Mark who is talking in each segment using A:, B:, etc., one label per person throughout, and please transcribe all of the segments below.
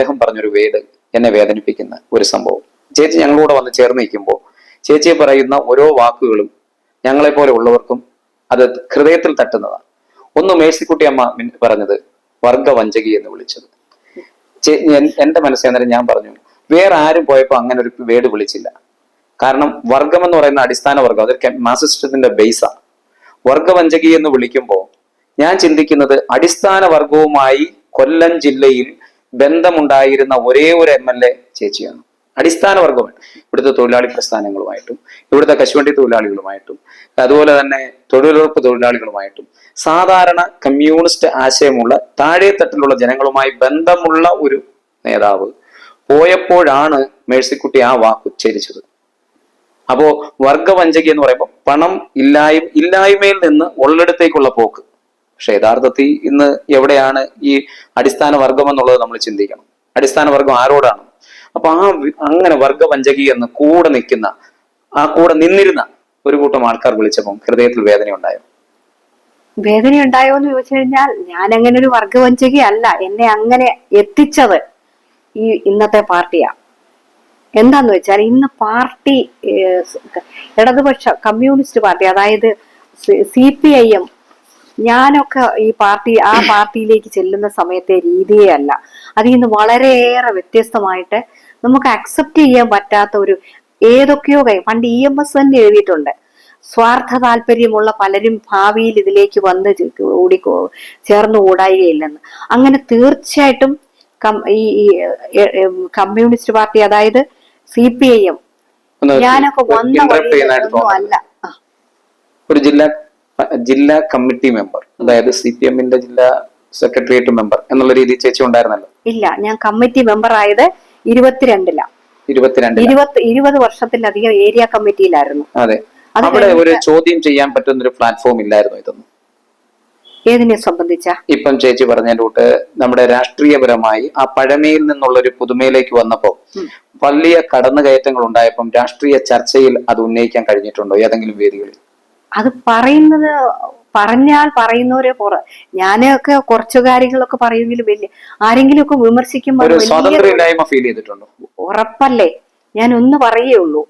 A: അദ്ദേഹം പറഞ്ഞൊരു വേട് എന്നെ വേദനിപ്പിക്കുന്ന ഒരു സംഭവം. ചേച്ചി ഞങ്ങളോട് വന്ന് ചേർന്ന് നിൽക്കുമ്പോൾ ചേച്ചിയെ പറയുന്ന ഓരോ വാക്കുകളും ഞങ്ങളെപ്പോലെ ഉള്ളവർക്കും അത് ഹൃദയത്തിൽ തട്ടുന്നതാണ്. ഒന്ന് മേഴ്സിക്കുട്ടി അമ്മ പറഞ്ഞത് വർഗവഞ്ചകി എന്ന് വിളിച്ചത്. എന്റെ മനസ്സിൽ ഞാൻ പറഞ്ഞു, വേറെ ആരും പോയപ്പോ അങ്ങനെ ഒരു വേട് വിളിച്ചില്ല. കാരണം വർഗം എന്ന് പറയുന്ന അടിസ്ഥാന വർഗം അതൊരു മാർക്സിസത്തിന്റെ ബേസാ. വർഗവഞ്ചകി എന്ന് വിളിക്കുമ്പോൾ ഞാൻ ചിന്തിക്കുന്നത് അടിസ്ഥാന വർഗവുമായി കൊല്ലം ജില്ലയിൽ ബന്ധമുണ്ടായിരുന്ന ഒരേ ഒരു MLA ചേച്ചിയാണ്. അടിസ്ഥാന വർഗമാണ്. ഇവിടുത്തെ തൊഴിലാളി പ്രസ്ഥാനങ്ങളുമായിട്ടും ഇവിടുത്തെ കശുവണ്ടി തൊഴിലാളികളുമായിട്ടും അതുപോലെ തന്നെ തൊഴിലുറപ്പ് തൊഴിലാളികളുമായിട്ടും സാധാരണ കമ്മ്യൂണിസ്റ്റ് ആശയമുള്ള താഴെത്തട്ടിലുള്ള ജനങ്ങളുമായി ബന്ധമുള്ള ഒരു നേതാവ് പോയപ്പോഴാണ് മേഴ്സിക്കുട്ടി ആ വാക്ക് ഉച്ചരിച്ചത്. അപ്പോ വർഗവഞ്ചകി എന്ന് പറയുമ്പോൾ പണം ഇല്ലായ്മയിൽ നിന്ന് ഉള്ളിടത്തേക്കുള്ള പോക്ക്. പക്ഷെ യഥാർത്ഥത്തിൽ ഇന്ന് എവിടെയാണ് ഈ അടിസ്ഥാന വർഗം എന്നുള്ളത് നമ്മൾ ചിന്തിക്കണം. അടിസ്ഥാന വർഗം ആരോടാണ്? അപ്പൊ അങ്ങനെ വർഗവഞ്ചകി എന്ന് കൂടെ നിൽക്കുന്ന കൂടെ നിന്നിരുന്ന ഒരു കൂട്ടം ആൾക്കാർ വിളിച്ചപ്പം ഹൃദയത്തിൽ വേദന ഉണ്ടായോ?
B: വേദന ഉണ്ടായോ എന്ന് ചോദിച്ചു കഴിഞ്ഞാൽ ഞാൻ അങ്ങനെ ഒരു വർഗവഞ്ചകി അല്ല. എന്നെ അങ്ങനെ എത്തിച്ചത് ഈ ഇന്നത്തെ പാർട്ടിയാ. എന്താന്ന് വെച്ചാൽ ഇന്ന് പാർട്ടി ഇടതുപക്ഷ കമ്മ്യൂണിസ്റ്റ് പാർട്ടി, അതായത് CPIM, ഞാനൊക്കെ ആ പാർട്ടിയിലേക്ക് ചെല്ലുന്ന സമയത്തെ രീതിയേ അല്ല. അതിൽ നിന്ന് വളരെയേറെ വ്യത്യസ്തമായിട്ട് നമുക്ക് അക്സെപ്റ്റ് ചെയ്യാൻ പറ്റാത്ത ഒരു ഏതൊക്കെയോ പണ്ട് EMS തന്നെ എഴുതിയിട്ടുണ്ട്, സ്വാർത്ഥ താല്പര്യമുള്ള പലരും ഭാവിയിൽ ഇതിലേക്ക് വന്ന് ചേർന്ന് കൂടായികയില്ലെന്ന്. അങ്ങനെ തീർച്ചയായിട്ടും ഈ കമ്മ്യൂണിസ്റ്റ് പാർട്ടി, അതായത് CPIM, ഞാനൊക്കെ വന്ന വഴിയൊന്നും അല്ല.
A: ഒരു ജില്ലാ കമ്മിറ്റി മെമ്പർ, അതായത് CPM-ന്റെ ജില്ലാ സെക്രട്ടേറിയറ്റ് മെമ്പർ എന്നുള്ള രീതിയിൽ ചേച്ചി ഉണ്ടായിരുന്നല്ലോ?
B: ഇല്ല, ഞാൻ കമ്മിറ്റി മെമ്പർ ആയത് 22-ലാണ്. 20 വർഷത്തിലധികം ഏരിയ കമ്മിറ്റിയിലായിരുന്നു.
A: അതെ. അവിടെ ഒരു ചോദ്യം ചെയ്യാൻ പറ്റുന്ന ഒരു പ്ലാറ്റ്ഫോം ഇല്ലായിരുന്നു ഇതൊന്നും?
B: ഏതിനെ സംബന്ധിച്ച?
A: ഇപ്പം ചേച്ചി പറഞ്ഞതിന്റെ കൂട്ട് നമ്മുടെ രാഷ്ട്രീയപരമായി ആ പഴമയിൽ നിന്നുള്ള ഒരു പുതുമയിലേക്ക് വന്നപ്പോ വലിയ കടന്നുകയറ്റങ്ങൾ ഉണ്ടായപ്പം രാഷ്ട്രീയ ചർച്ചയിൽ അത് ഉന്നയിക്കാൻ കഴിഞ്ഞിട്ടുണ്ടോ ഏതെങ്കിലും വേദികളിൽ?
B: അത് പറഞ്ഞാൽ പറയുന്നവരെ ഞാനൊക്കെ കുറച്ചു കാര്യങ്ങളൊക്കെ പറയുമെങ്കിലും വലിയ ആരെങ്കിലും ഒക്കെ വിമർശിക്കുമ്പോൾ
A: ഫീൽ ചെയ്തിട്ടുണ്ടോ?
B: ഉറപ്പല്ലേ. ഞാൻ ഒന്ന് പറയേ ഉള്ളൂ,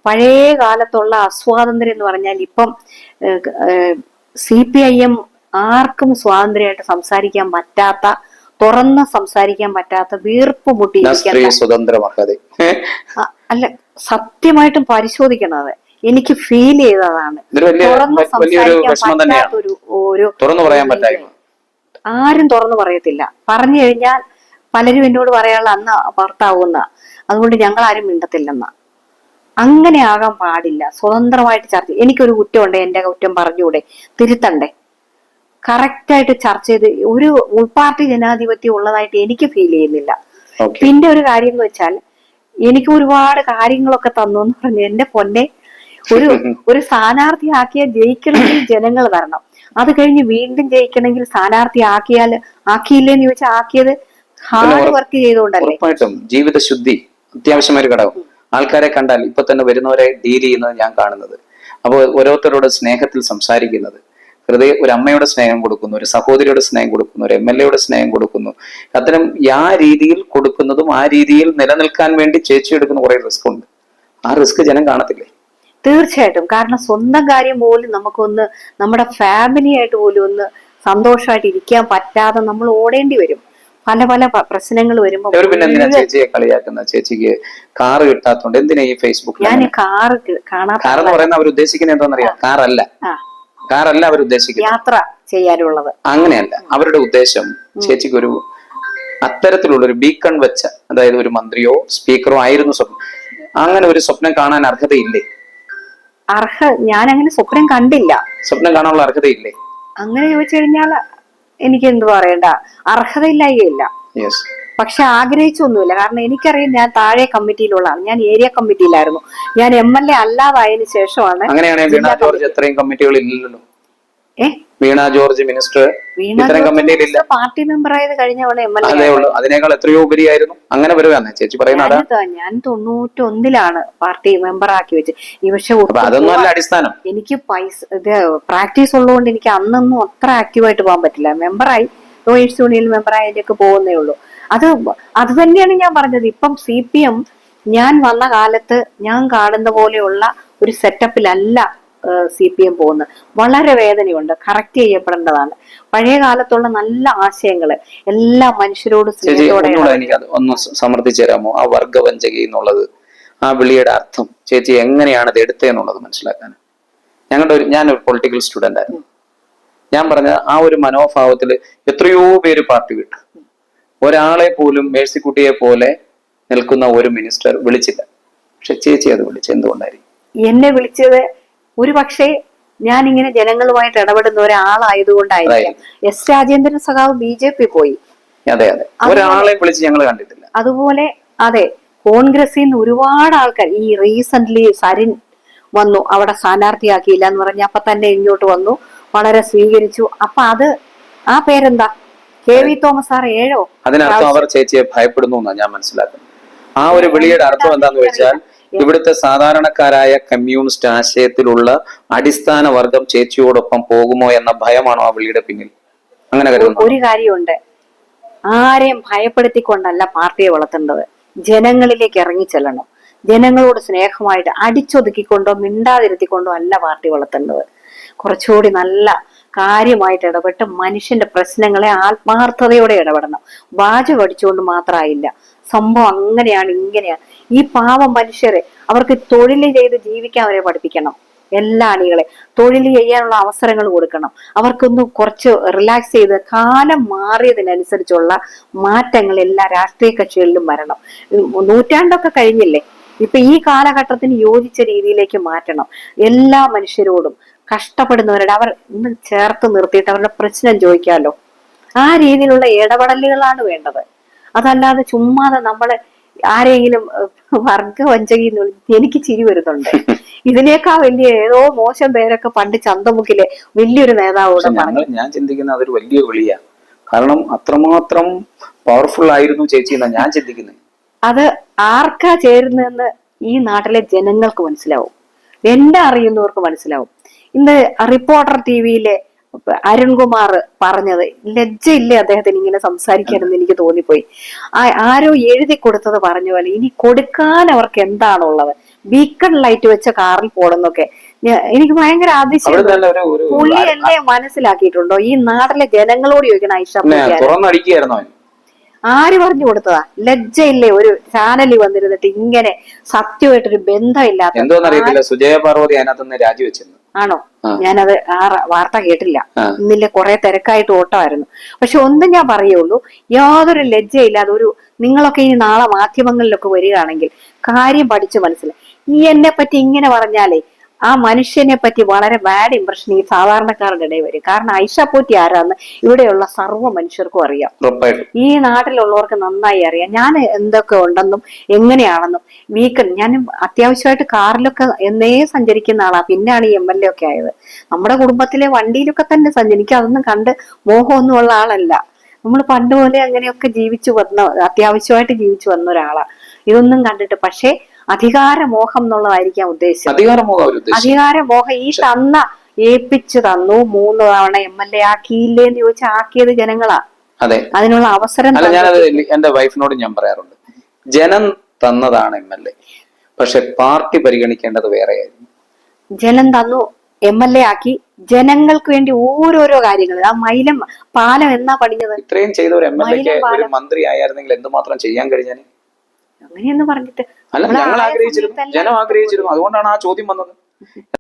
B: പഴയ കാലത്തുള്ള അസ്വാതന്ത്ര്യം എന്ന് പറഞ്ഞാൽ ഇപ്പം CPIM ആർക്കും സ്വാതന്ത്ര്യമായിട്ട് സംസാരിക്കാൻ പറ്റാത്ത, തുറന്ന് സംസാരിക്കാൻ പറ്റാത്ത, വീർപ്പ് മുട്ടിയിരിക്കുന്ന, അല്ല സത്യമായിട്ടും പരിശോധിക്കണത് എനിക്ക് ഫീൽ ചെയ്തതാണ്. തുറന്ന് സംസാരിക്കാൻ പറ്റാത്തൊരു ആരും തുറന്നു പറയത്തില്ല. പറഞ്ഞു കഴിഞ്ഞാൽ പലരും എന്നോട് പറയാനുള്ള അന്ന് ഭർത്താവുന്ന, അതുകൊണ്ട് ഞങ്ങൾ ആരും മിണ്ടത്തില്ലെന്ന. അങ്ങനെ ആകാൻ പാടില്ല. സ്വതന്ത്രമായിട്ട് ചർച്ച. എനിക്കൊരു കുറ്റമുണ്ട്, എന്റെ കുറ്റം പറഞ്ഞൂടെ, തിരുത്തണ്ടേ? കറക്റ്റായിട്ട് ചർച്ച ചെയ്ത് ഒരു ഉൾപാർട്ടി ജനാധിപത്യം ഉള്ളതായിട്ട് എനിക്ക് ഫീൽ ചെയ്യുന്നില്ല. പിന്നെ ഒരു കാര്യം എന്ന് വെച്ചാൽ എനിക്ക് ഒരുപാട് കാര്യങ്ങളൊക്കെ തന്നു എന്ന് പറഞ്ഞു. എന്റെ പൊന്നെ, ഒരു സ്ഥാനാർത്ഥി ആക്കിയാൽ ജയിക്കണമെങ്കിൽ ജനങ്ങൾ വരണം. അത് കഴിഞ്ഞ് വീണ്ടും ജയിക്കണമെങ്കിൽ സ്ഥാനാർത്ഥി ആക്കിയില്ലേന്ന് ചോദിച്ചാൽ ആക്കിയത് ഹാർഡ് വർക്ക് ചെയ്തുകൊണ്ടല്ലേ.
A: ഉറപ്പായിട്ടും ജീവിത ശുദ്ധി അത്യാവശ്യമായ ഒരു ഘടകം. ആൾക്കാരെ കണ്ടാൽ ഇപ്പൊ തന്നെ വരുന്നവരെ ഡീൽ ചെയ്യുന്നത് ഞാൻ കാണുന്നത്. അപ്പോൾ ഓരോരുത്തരോട് സ്നേഹത്തിൽ സംസാരിക്കുന്നത്, ഒരു അമ്മയുടെ സ്നേഹം കൊടുക്കുന്നു, ഒരു സഹോദരിയുടെ സ്നേഹം കൊടുക്കുന്നു, ഒരു MLA-യുടെ സ്നേഹം കൊടുക്കുന്നു. അത്തരം ആ രീതിയിൽ കൊടുക്കുന്നതും ആ രീതിയിൽ നിലനിൽക്കാൻ വേണ്ടി ചേച്ചി എടുക്കുന്ന കുറെ റിസ്ക് ഉണ്ട്. ആ റിസ്ക് ജനം കാണത്തില്ലേ?
B: തീർച്ചയായിട്ടും. കാരണം സ്വന്തം കാര്യം പോലും നമുക്കൊന്ന്, നമ്മുടെ ഫാമിലി ആയിട്ട് പോലും ഒന്ന് സന്തോഷമായിട്ട് ഇരിക്കാൻ പറ്റാതെ നമ്മൾ ഓടേണ്ടി വരും. പല പ്രശ്നങ്ങൾ വരുമ്പോ
A: ചേച്ചിയെ കളിയാക്കുന്ന, ചേച്ചിക്ക് കാറ് കിട്ടാത്തോണ്ട് എന്തിനാ ഈ ഫേസ്ബുക്ക്?
B: ഞാൻ കാറ്
A: കാറെന്ന് പറയുന്ന അവർ ഉദ്ദേശിക്കുന്നത് എന്താണെന്നറിയാം? കാറല്ല അവർ ഉദ്ദേശിക്കുന്നത്,
B: യാത്ര ചെയ്യാനുള്ളത്.
A: അങ്ങനെയല്ല അവരുടെ ഉദ്ദേശം. ചേച്ചിക്ക് ഒരു അത്തരത്തിലുള്ള ഒരു ബീക്കൺ വെച്ച, അതായത് ഒരു മന്ത്രിയോ സ്പീക്കറോ ആയിരുന്നു സ്വപ്നം. അങ്ങനെ ഒരു സ്വപ്നം കാണാൻ അർഹതയില്ലേ?
B: ഞാൻ അങ്ങനെ സ്വപ്നം കണ്ടില്ല.
A: സ്വപ്നം കാണാനുള്ള അർഹതയില്ലേ?
B: അങ്ങനെ ചോദിച്ചു കഴിഞ്ഞാൽ എനിക്ക് എന്ത് പറയണ്ട, അർഹതയില്ലായില്ല. പക്ഷെ ആഗ്രഹിച്ചൊന്നുമില്ല. കാരണം എനിക്കറിയാം ഞാൻ താഴെ കമ്മിറ്റിയിലുള്ളതാണ്. ഞാൻ ഏരിയ കമ്മിറ്റിയിലായിരുന്നു. ഞാൻ MLA അല്ലാതായതിനു ശേഷമാണ്.
A: അങ്ങനെയാണെങ്കിൽ വീണ ജോർജ് എത്രയും കമ്മിറ്റികൾ ഇല്ലല്ലോ. വീണ ജോർജ് മിനിസ്റ്റർ
B: പാർട്ടി മെമ്പർ ആയത് കഴിഞ്ഞ
A: അതേ ഉള്ളൂ. അതിനേക്കാൾ എത്രയോ ഉപരിയായിരുന്നു. അങ്ങനെ വരുവാന്ന് ചേച്ചി പറയുന്നത്.
B: ഞാൻ 91-ലാണ് പാർട്ടി മെമ്പർ ആക്കി വെച്ചത്. ഈ പക്ഷെ
A: അതൊന്നും അടിസ്ഥാനം.
B: എനിക്ക് പ്രാക്ടീസ് ഉള്ളതുകൊണ്ട് എനിക്ക് അന്നൊന്നും അത്ര ആക്റ്റീവായിട്ട് പോകാൻ പറ്റില്ല. മെമ്പറായി, ലോയേഴ്സ് യൂണിയൻ മെമ്പറായി അതിലേക്ക് പോകുന്നേ ഉള്ളൂ. അത് അത് തന്നെയാണ് ഞാൻ പറഞ്ഞത്. ഇപ്പം CPM ഞാൻ വന്ന കാലത്ത് ഞാൻ കാണുന്ന പോലെയുള്ള ഒരു സെറ്റപ്പിലല്ല CPM പോകുന്നത്. വളരെ വേദനയുണ്ട്. കറക്റ്റ് ചെയ്യപ്പെടേണ്ടതാണ്. പഴയ കാലത്തുള്ള നല്ല ആശയങ്ങള് എല്ലാ മനുഷ്യരോട് സ്നേഹത്തോടെ
A: എനിക്ക് അത് ഒന്ന് സമർത്ഥിച്ചു തരാമോ? ആ വർഗവഞ്ചകി എന്നുള്ളത്, ആ വിളിയുടെ അർത്ഥം ചേച്ചി എങ്ങനെയാണ് ഇത് എടുത്തതെന്നുള്ളത് മനസ്സിലാക്കാൻ. ഞാനൊരു പൊളിറ്റിക്കൽ സ്റ്റുഡന്റ് ആയിരുന്നു. ഞാൻ പറഞ്ഞ ആ ഒരു മനോഭാവത്തിൽ എത്രയോ പേര് പാർട്ടി വിട്ടു. ഒരാളെ പോലും മേഴ്സിക്കുട്ടിയെ പോലെ നിൽക്കുന്ന ഒരു മിനിസ്റ്റർ വിളിച്ചില്ല. പക്ഷെ ചേച്ചി അത് വിളിച്ചു. എന്തുകൊണ്ടായിരിക്കും?
B: എന്നെ വിളിച്ചത് ഒരു പക്ഷേ ഞാൻ ഇങ്ങനെ ജനങ്ങളുമായിട്ട് ഇടപെടുന്ന ഒരാളായതുകൊണ്ടായിരിക്കും. S. രാജേന്ദ്രൻ സഖാവ് BJP പോയി.
A: അതെ അതെ, ഒരാളെ വിളിച്ച് ഞങ്ങൾ കണ്ടിട്ടില്ല.
B: അതുപോലെ അതെ, കോൺഗ്രസിൽ നിന്ന് ഒരുപാട് ആൾക്കാർ ഈ റീസെന്റ് സരിൻ വന്നു, അവിടെ സ്ഥാനാർത്ഥിയാക്കിയില്ല എന്ന് പറഞ്ഞ അപ്പൊ തന്നെ ഇങ്ങോട്ട് വന്നു, വളരെ സ്വീകരിച്ചു. അപ്പൊ അത് ആ പേരെന്താ, KV തോമസ് സാർ 7
A: അതിനർത്ഥം അവർ ചേച്ചിയെ ഭയപ്പെടുന്നു എന്നാണ് ഞാൻ മനസ്സിലാക്കുന്നത്. ആ ഒരു വിളിയുടെ അർത്ഥം എന്താന്ന് വെച്ചാൽ ഇവിടുത്തെ സാധാരണക്കാരായ കമ്മ്യൂണിസ്റ്റ് ആശയത്തിലുള്ള അടിസ്ഥാന വർഗം ചേച്ചിയോടൊപ്പം പോകുമോ എന്ന ഭയമാണോ ആ വിളിയുടെ പിന്നിൽ? അങ്ങനെ കരുതുന്നു.
B: ഒരു കാര്യമുണ്ട്, ആരെയും ഭയപ്പെടുത്തിക്കൊണ്ടല്ല പാർട്ടിയെ വളർത്തേണ്ടത്. ജനങ്ങളിലേക്ക് ഇറങ്ങി ചെല്ലണം. ജനങ്ങളോട് സ്നേഹമായിട്ട് അടിച്ചൊതുക്കിക്കൊണ്ടോ മിണ്ടാതിരുത്തിക്കൊണ്ടോ അല്ല പാർട്ടി വളർത്തേണ്ടത്. കുറച്ചുകൂടി നല്ല കാര്യമായിട്ട് ഇടപെട്ട് മനുഷ്യന്റെ പ്രശ്നങ്ങളെ ആത്മാർത്ഥതയോടെ ഇടപെടണം. വാചകം അടിച്ചുകൊണ്ട് മാത്രമായില്ല. സംഭവം അങ്ങനെയാണ് ഇങ്ങനെയാണ്. ഈ പാവം മനുഷ്യരെ അവർക്ക് തൊഴിൽ ചെയ്ത് ജീവിക്കാൻ അവരെ പഠിപ്പിക്കണം. എല്ലാ അണികളെ തൊഴിൽ ചെയ്യാനുള്ള അവസരങ്ങൾ കൊടുക്കണം. അവർക്കൊന്ന് കുറച്ച് റിലാക്സ് ചെയ്ത് കാലം മാറിയതിനനുസരിച്ചുള്ള മാറ്റങ്ങൾ എല്ലാ രാഷ്ട്രീയ കക്ഷികളിലും വരണം. നൂറ്റാണ്ടൊക്കെ കഴിഞ്ഞില്ലേ, ഇപ്പൊ ഈ കാലഘട്ടത്തിന് യോജിച്ച രീതിയിലേക്ക് മാറ്റണം. എല്ലാ മനുഷ്യരോടും കഷ്ടപ്പെടുന്നവരുടെ അവർ ഇന്ന് ചേർത്ത് നിർത്തിയിട്ട് അവരുടെ പ്രശ്നം ചോദിക്കാമല്ലോ. ആ രീതിയിലുള്ള ഇടപെടലുകളാണ് വേണ്ടത്. അതല്ലാതെ ചുമ്മാതെ നമ്മള് ആരെങ്കിലും വർഗവഞ്ചകി എന്ന് വിളിച്ച് എനിക്ക് ചിരി വരുന്നുണ്ട്. ഇതിനേക്കാൾ വലിയ ഏതോ മോശം പേരൊക്കെ പണ്ട് ചന്തമുക്കിലെ വലിയൊരു നേതാവോട് പറഞ്ഞു.
A: ഞാൻ ചിന്തിക്കുന്നത് അതൊരു വലിയ വിളിയാ. കാരണം അത്രമാത്രം പവർഫുൾ ആയിരുന്നു ചേച്ചി എന്നാ ഞാൻ ചിന്തിക്കുന്നത്.
B: അത് ആർക്കാ ചേരുന്നതെന്ന് ഈ നാട്ടിലെ ജനങ്ങൾക്ക് മനസ്സിലാവും. എന്നെ അറിയുന്നവർക്ക് മനസ്സിലാവും. ഇന്ന് റിപ്പോർട്ടർ TVയിലെ അരുൺകുമാർ പറഞ്ഞത് ലജ്ജയില്ലേ അദ്ദേഹത്തിന് ഇങ്ങനെ സംസാരിക്കാനെന്ന് എനിക്ക് തോന്നിപ്പോയി. ആരോ എഴുതി കൊടുത്തത് പറഞ്ഞ പോലെ ഇനി കൊടുക്കാൻ അവർക്ക് എന്താണുള്ളത്. ബീക്കൺ ലൈറ്റ് വെച്ച കാറിൽ പോണെന്നൊക്കെ എനിക്ക് ഭയങ്കര അതിശയം. പുള്ളി എന്നെ മനസ്സിലാക്കിയിട്ടുണ്ടോ? ഈ നാട്ടിലെ ജനങ്ങളോട് ചോദിക്കണം. ഐഷ ആര് പറഞ്ഞു കൊടുത്തതാ? ലജ്ജയില്ലേ ഒരു ചാനലിൽ വന്നിരുന്നിട്ട് ഇങ്ങനെ സത്യമായിട്ടൊരു ബന്ധമില്ലാത്ത?
A: എന്തോന്നറിയത്തില്ല, സുജയപാർവതി അതിനകത്തുനിന്ന് രാജിവെച്ചിരുന്നു.
B: ആണോ? ഞാനത് ആ വാർത്ത കേട്ടില്ല. ഇന്നില്ല, കുറെ തിരക്കായിട്ട് ഓട്ടമായിരുന്നു. പക്ഷെ ഒന്നും ഞാൻ പറയുള്ളൂ, യാതൊരു ലജ്ജയില്ലാതെ ഒരു നിങ്ങളൊക്കെ ഇനി നാളെ മാധ്യമങ്ങളിലൊക്കെ വരികയാണെങ്കിൽ കാര്യം പഠിച്ചു മനസ്സിലായി. ഈ എന്നെ പറ്റി ഇങ്ങനെ പറഞ്ഞാലേ ആ മനുഷ്യനെ പറ്റി വളരെ ബാഡ് ഇംപ്രഷൻ ഈ സാധാരണക്കാരുടെ ഇടയിൽ വരും. കാരണം ഐഷ പോറ്റി ആരാന്ന് ഇവിടെയുള്ള സർവ്വ മനുഷ്യർക്കും അറിയാം. ഈ നാട്ടിലുള്ളവർക്ക് നന്നായി അറിയാം ഞാൻ എന്തൊക്കെ ഉണ്ടെന്നും എങ്ങനെയാണെന്നും. ഞാൻ അത്യാവശ്യമായിട്ട് കാറിലൊക്കെ എന്നേ സഞ്ചരിക്കുന്ന ആളാ. പിന്നെയാണ് ഈ MLA ഒക്കെ ആയത്. നമ്മുടെ കുടുംബത്തിലെ വണ്ടിയിലൊക്കെ തന്നെ സഞ്ചരിക്കും. അതൊന്നും കണ്ട് മോഹമൊന്നും ഉള്ള ആളല്ല. നമ്മൾ പണ്ട് പോലെ അങ്ങനെയൊക്കെ ജീവിച്ചു വന്ന, അത്യാവശ്യമായിട്ട് ജീവിച്ചു വന്ന ഒരാളാ. ഇതൊന്നും കണ്ടിട്ട് പക്ഷെ അധികാരമോഹം എന്നുള്ളതായിരിക്കാം ഉദ്ദേശിച്ചത്. അധികാരമോഹം ഈ ഏൽപ്പിച്ചു തന്നു. 3 തവണ MLA ആക്കിയില്ലേന്ന് ചോദിച്ചാൽ ആക്കിയത് ജനങ്ങളാ.
A: അതെ, അതിനുള്ള അവസരം. ഞാനത് എന്റെ വൈഫിനോട് ഞാൻ പറയാറുണ്ട്, ജനം തന്നതാണ് MLA, പക്ഷെ പാർട്ടി പരിഗണിക്കേണ്ടത് വേറെയായിരുന്നു.
B: ജനം തന്നു, MLA ആക്കി, ജനങ്ങൾക്ക് വേണ്ടി ഓരോരോ കാര്യങ്ങൾ. ആ മൈലം പാലം എന്നാ പണിഞ്ഞത്?
A: ഇത്രയും ചെയ്ത ഒരു MLA ഒരു മന്ത്രി ആയിരുന്നെങ്കിൽ എന്തുമാത്രം ചെയ്യാൻ കഴിഞ്ഞാൽ.
B: അങ്ങനെയൊന്നും പറഞ്ഞിട്ട്
A: അല്ല, ഞങ്ങൾ ആഗ്രഹിച്ചിരുന്നു, ജനം ആഗ്രഹിച്ചിരുന്നു. അതുകൊണ്ടാണ് ആ ചോദ്യം വന്നത്.